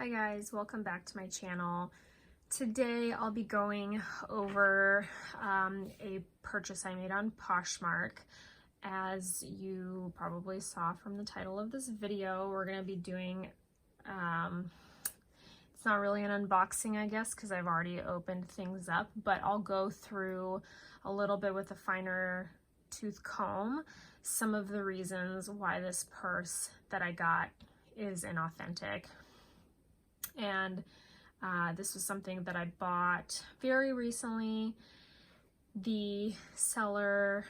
Hi guys, welcome back to my channel. Today I'll be going over a purchase I made on Poshmark. As you probably saw from the title of this video, we're going to be doing, it's not really an unboxing I guess because I've already opened things up, but I'll go through a little bit with a finer tooth comb some of the reasons why this purse that I got is inauthentic. And this was something that I bought very recently. The seller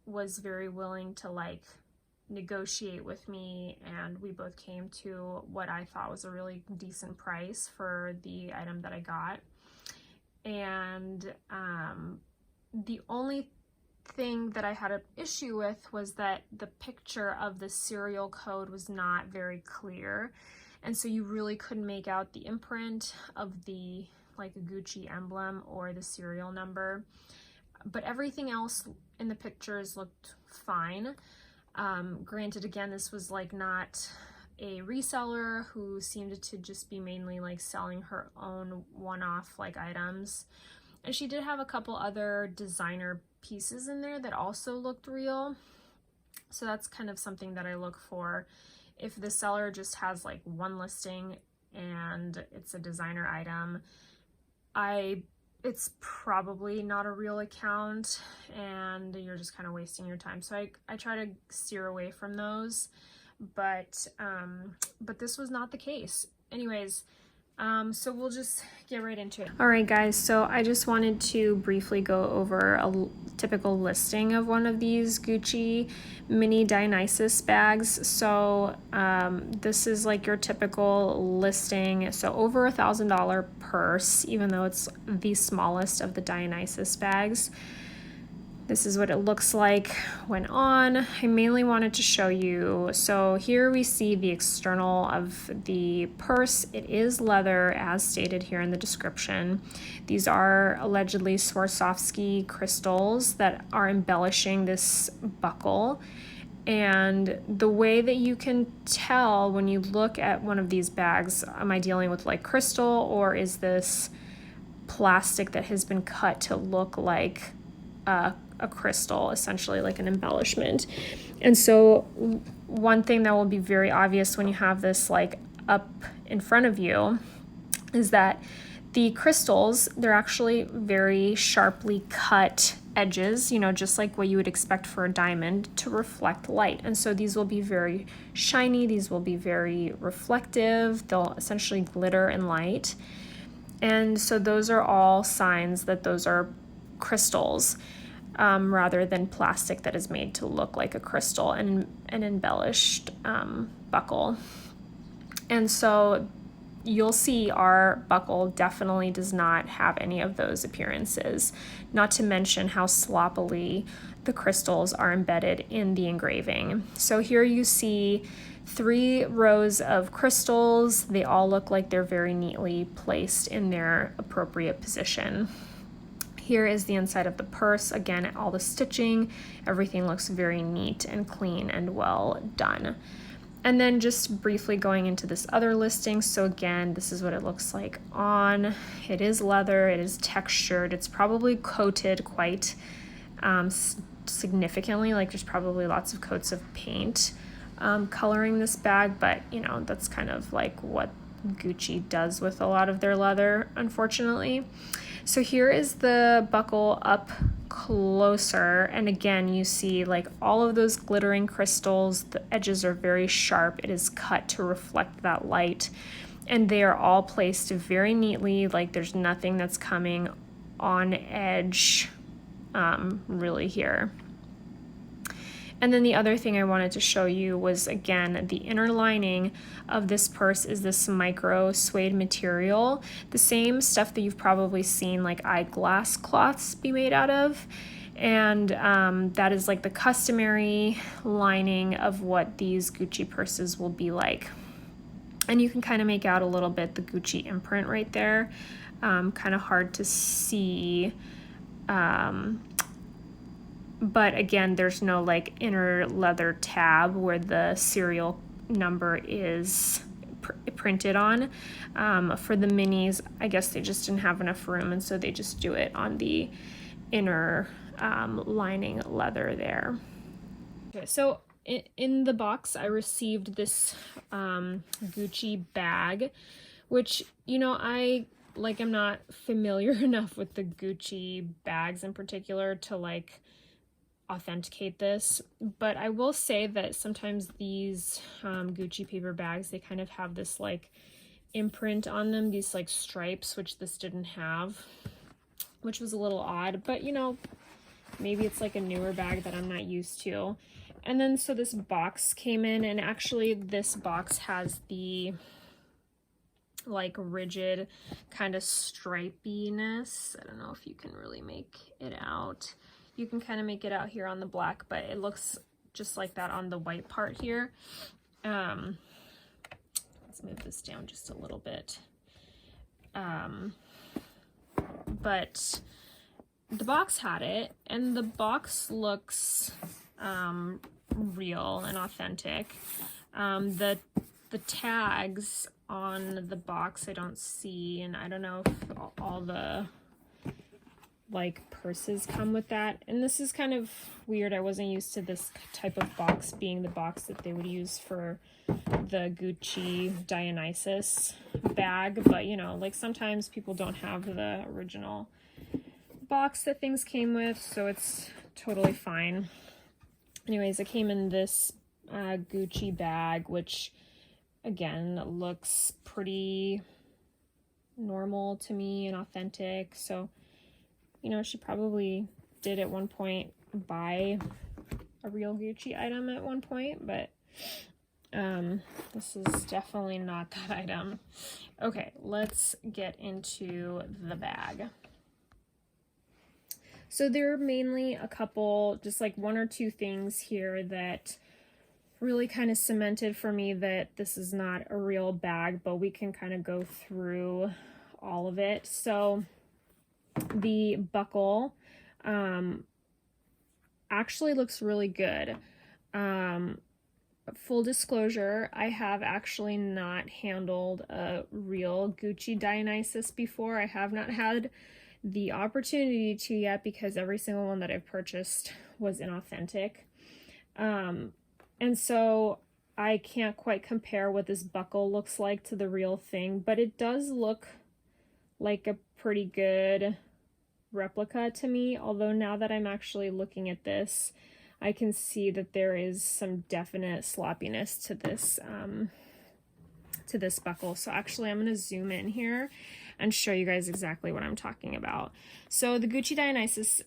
was very willing to negotiate with me, and we both came to what I thought was a really decent price for the item that I got. And the only thing that I had an issue with was that the picture of the serial code was not very clear. And so you really couldn't make out the imprint of the Gucci emblem or the serial number. But everything else in the pictures looked fine. Granted, again, this was not a reseller who seemed to just be mainly selling her own one-off items. And she did have a couple other designer pieces in there that also looked real. So that's kind of something that I look for. If the seller just has one listing and it's a designer item, it's probably not a real account and you're just kind of wasting your time. So I try to steer away from those, but this was not the case. Anyways, so we'll just get right into it. All right, guys, so I just wanted to briefly go over a typical listing of one of these Gucci mini Dionysus bags. So this is your typical listing. So over $1,000 purse, even though it's the smallest of the Dionysus bags. This is what it looks like when on. I mainly wanted to show you. So here we see the external of the purse. It is leather, as stated here in the description. These are allegedly Swarovski crystals that are embellishing this buckle. And the way that you can tell when you look at one of these bags, am I dealing with crystal, or is this plastic that has been cut to look like a crystal, essentially like an embellishment? And so one thing that will be very obvious when you have this up in front of you is that the crystals, they're actually very sharply cut edges, just like what you would expect for a diamond to reflect light. And so these will be very shiny, these will be very reflective, they'll essentially glitter in light. And so those are all signs that those are crystals. Rather than plastic that is made to look like a crystal and an embellished buckle. And so you'll see our buckle definitely does not have any of those appearances, not to mention how sloppily the crystals are embedded in the engraving. So here you see 3 rows of crystals. They all look like they're very neatly placed in their appropriate position. Here is the inside of the purse. Again, all the stitching, everything looks very neat and clean and well done. And then just briefly going into this other listing. So again, this is what it looks like on. It is leather, it is textured, it's probably coated quite significantly. There's probably lots of coats of paint coloring this bag, but that's kind of what Gucci does with a lot of their leather, unfortunately. So here is the buckle up closer, and again you see all of those glittering crystals. The edges are very sharp. It is cut to reflect that light, and they are all placed very neatly. There's nothing that's coming on edge really here. And then the other thing I wanted to show you was, again, the inner lining of this purse is this micro suede material, the same stuff that you've probably seen eyeglass cloths be made out of. And that is the customary lining of what these Gucci purses will be like. And you can kind of make out a little bit the Gucci imprint right there. Kind of hard to see. But again, there's no inner leather tab where the serial number is printed on. For the minis, I guess they just didn't have enough room, and so they just do it on the inner lining leather there. Okay, so in the box I received this Gucci bag, which, you know, I'm not familiar enough with the Gucci bags in particular to like authenticate this, but I will say that sometimes these Gucci paper bags, they kind of have this like imprint on them, these like stripes, which this didn't have, which was a little odd, but you know, maybe it's like a newer bag that I'm not used to. And then so this box came in, and actually this box has the like rigid kind of stripiness. I don't know if you can really make it out. You can kind of make it out here on the black, but it looks just like that on the white part here. Let's move this down just a little bit. But the box had it, and the box looks real and authentic. The tags on the box I don't see, and I don't know if all the like purses come with that, and this is kind of weird. I wasn't used to this type of box being the box that they would use for the Gucci Dionysus bag, but you know, like sometimes people don't have the original box that things came with, so it's totally fine. Anyways, it came in this Gucci bag, which again looks pretty normal to me and authentic. So, you know, she probably did at one point buy a real Gucci item at one point, but this is definitely not that item. Okay, let's get into the bag. So there are mainly a couple, just like one or two things here that really kind of cemented for me that this is not a real bag, but we can kind of go through all of it. So the buckle actually looks really good. Full disclosure, I have actually not handled a real Gucci Dionysus before. I have not had the opportunity to yet, because every single one that I've purchased was inauthentic. And so I can't quite compare what this buckle looks like to the real thing, but it does look like a pretty good replica to me. Although now that I'm actually looking at this, I can see that there is some definite sloppiness to this buckle. So actually I'm going to zoom in here and show you guys exactly what I'm talking about. So the Gucci Dionysus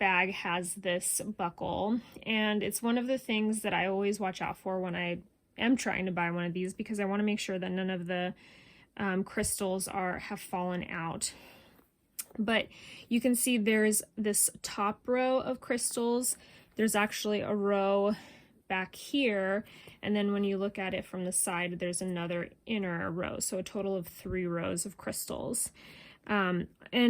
bag has this buckle, and it's one of the things that I always watch out for when I am trying to buy one of these, because I want to make sure that none of the crystals have fallen out. But you can see there's this top row of crystals. There's actually a row back here, and then when you look at it from the side, there's another inner row, so a total of 3 rows of crystals. And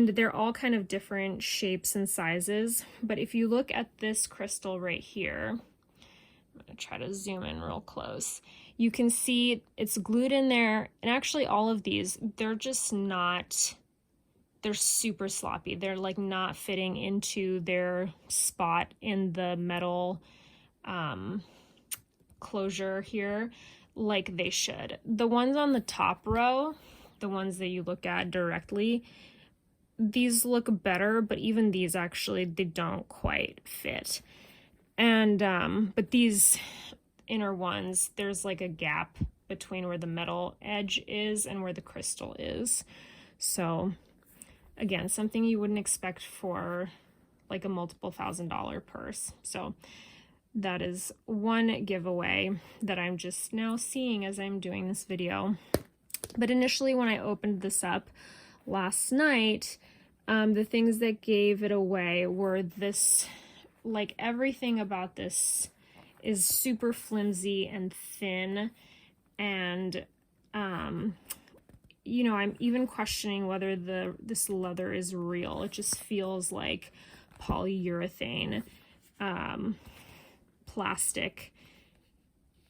they're all kind of different shapes and sizes, but if you look at this crystal right here, I'm going to try to zoom in real close, you can see it's glued in there, and actually all of these, they're just not, they're super sloppy. They're like not fitting into their spot in the metal closure here like they should. The ones on the top row, the ones that you look at directly, these look better, but even these actually, they don't quite fit. And but these inner ones, there's like a gap between where the metal edge is and where the crystal is. So again, something you wouldn't expect for like a multiple $1,000 purse. So that is one giveaway that I'm just now seeing as I'm doing this video. But initially when I opened this up last night, the things that gave it away were this, like everything about this is super flimsy and thin, and you know, I'm even questioning whether this leather is real. It just feels like polyurethane plastic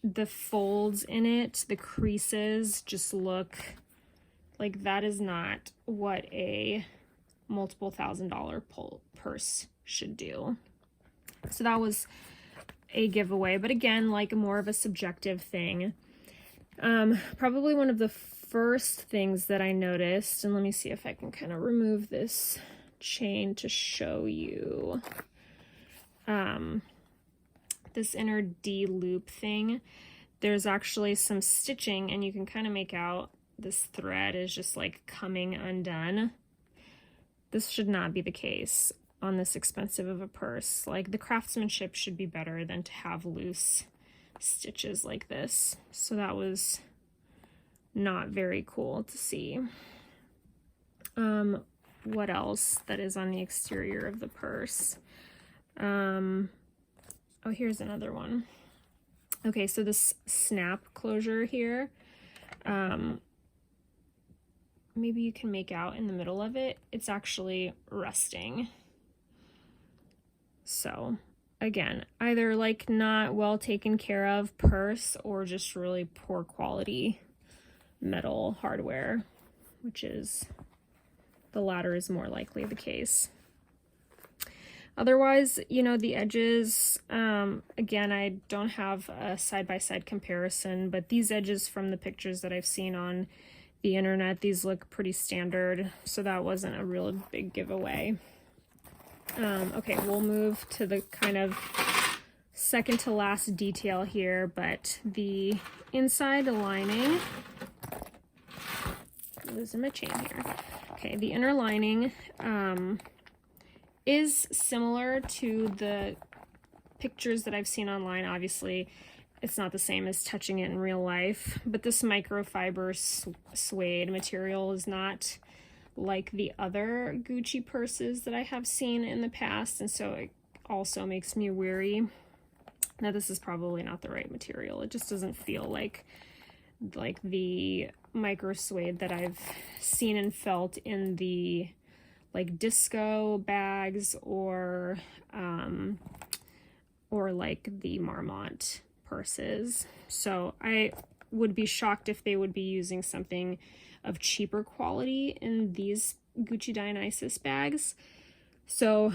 the folds in it, the creases just look like that is not what a multiple $1,000 purse should do. So that was a giveaway, but again, like more of a subjective thing. Probably one of the first things that I noticed, and let me see if I can kind of remove this chain to show you. This inner D loop thing, there's actually some stitching, and you can kind of make out this thread is just like coming undone. This should not be the case on this expensive of a purse. Like, the craftsmanship should be better than to have loose stitches like this. So that was not very cool to see. What else that is on the exterior of the purse? Oh, here's another one. Okay, so this snap closure here, maybe you can make out in the middle of it, it's actually rusting. So again, either like not well taken care of purse or just really poor quality metal hardware, which is, the latter is more likely the case. Otherwise, you know, the edges, again, I don't have a side-by-side comparison, but these edges from the pictures that I've seen on the internet, these look pretty standard, so that wasn't a real big giveaway. Okay, we'll move to the kind of second to last detail here, but the inside lining, losing my chain here. Okay, the inner lining, is similar to the pictures that I've seen online. Obviously, it's not the same as touching it in real life, but this microfiber suede material is not like the other Gucci purses that I have seen in the past, and so it also makes me weary. Now, this is probably not the right material. It just doesn't feel like the micro suede that I've seen and felt in the like disco bags or like the Marmont purses. So I would be shocked if they would be using something of cheaper quality in these Gucci Dionysus bags. So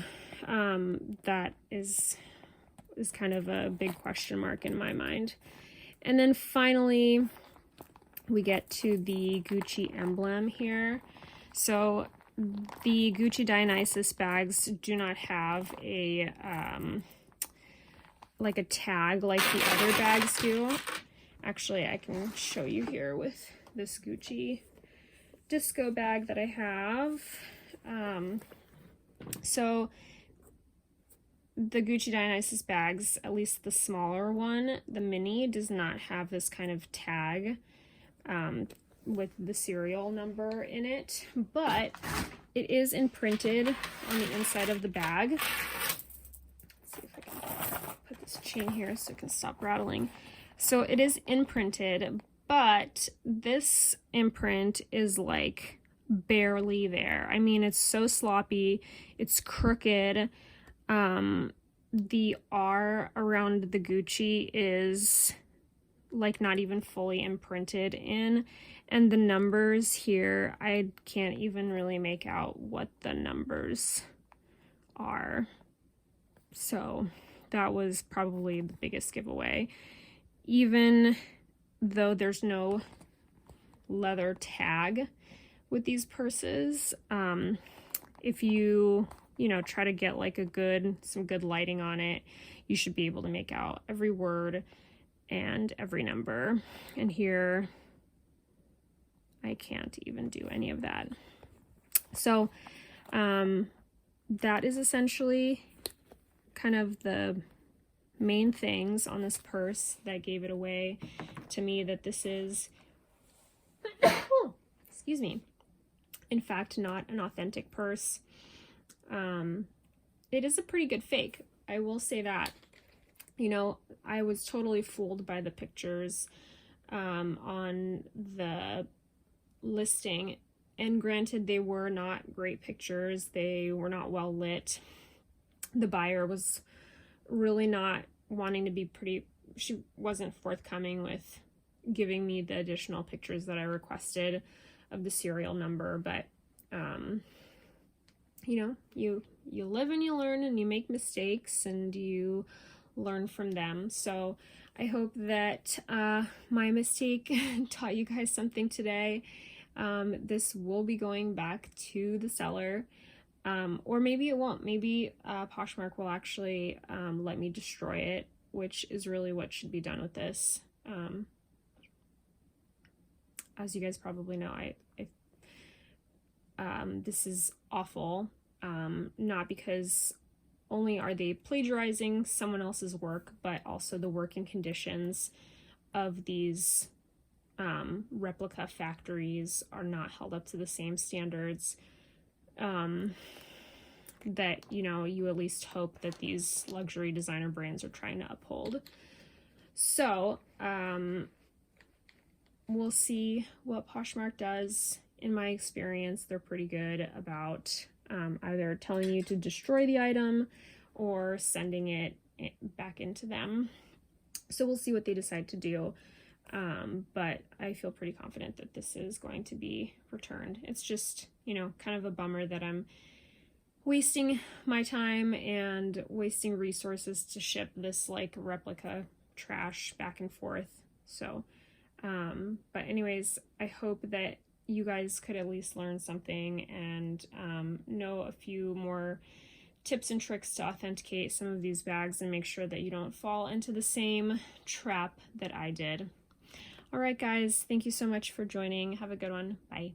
that is kind of a big question mark in my mind. And then finally, we get to the Gucci emblem here. So the Gucci Dionysus bags do not have a like a tag like the other bags do. Actually, I can show you here with this Gucci disco bag that I have. So the Gucci Dionysus bags, at least the smaller one, the mini, does not have this kind of tag with the serial number in it, but it is imprinted on the inside of the bag. Let's see if I can put this chain here so it can stop rattling. So it is imprinted, but this imprint is like barely there. I mean, it's so sloppy, it's crooked. The R around the Gucci is like not even fully imprinted in, and the numbers here, I can't even really make out what the numbers are. So that was probably the biggest giveaway. Even though there's no leather tag with these purses, if you try to get like some good lighting on it, you should be able to make out every word and every number. And here, I can't even do any of that. So that is essentially kind of the main things on this purse that gave it away to me, that this is, excuse me, in fact, not an authentic purse. It is a pretty good fake, I will say that. I was totally fooled by the pictures on the listing, and granted, they were not great pictures. They were not well lit. The buyer was really not wanting to be she wasn't forthcoming with giving me the additional pictures that I requested of the serial number, but you know, you live and you learn, and you make mistakes and you learn from them. So I hope that my mistake taught you guys something today. This will be going back to the seller, or maybe it won't. Maybe Poshmark will actually let me destroy it, which is really what should be done with this. As you guys probably know, this is awful, not because only are they plagiarizing someone else's work, but also the working conditions of these replica factories are not held up to the same standards that, you know, you at least hope that these luxury designer brands are trying to uphold. So we'll see what Poshmark does. In my experience, they're pretty good about either telling you to destroy the item or sending it back into them. So we'll see what they decide to do. But I feel pretty confident that this is going to be returned. It's just, you know, kind of a bummer that I'm wasting my time and wasting resources to ship this like replica trash back and forth. So, but anyways, I hope that you guys could at least learn something and know a few more tips and tricks to authenticate some of these bags and make sure that you don't fall into the same trap that I did. All right, guys, thank you so much for joining. Have a good one. Bye.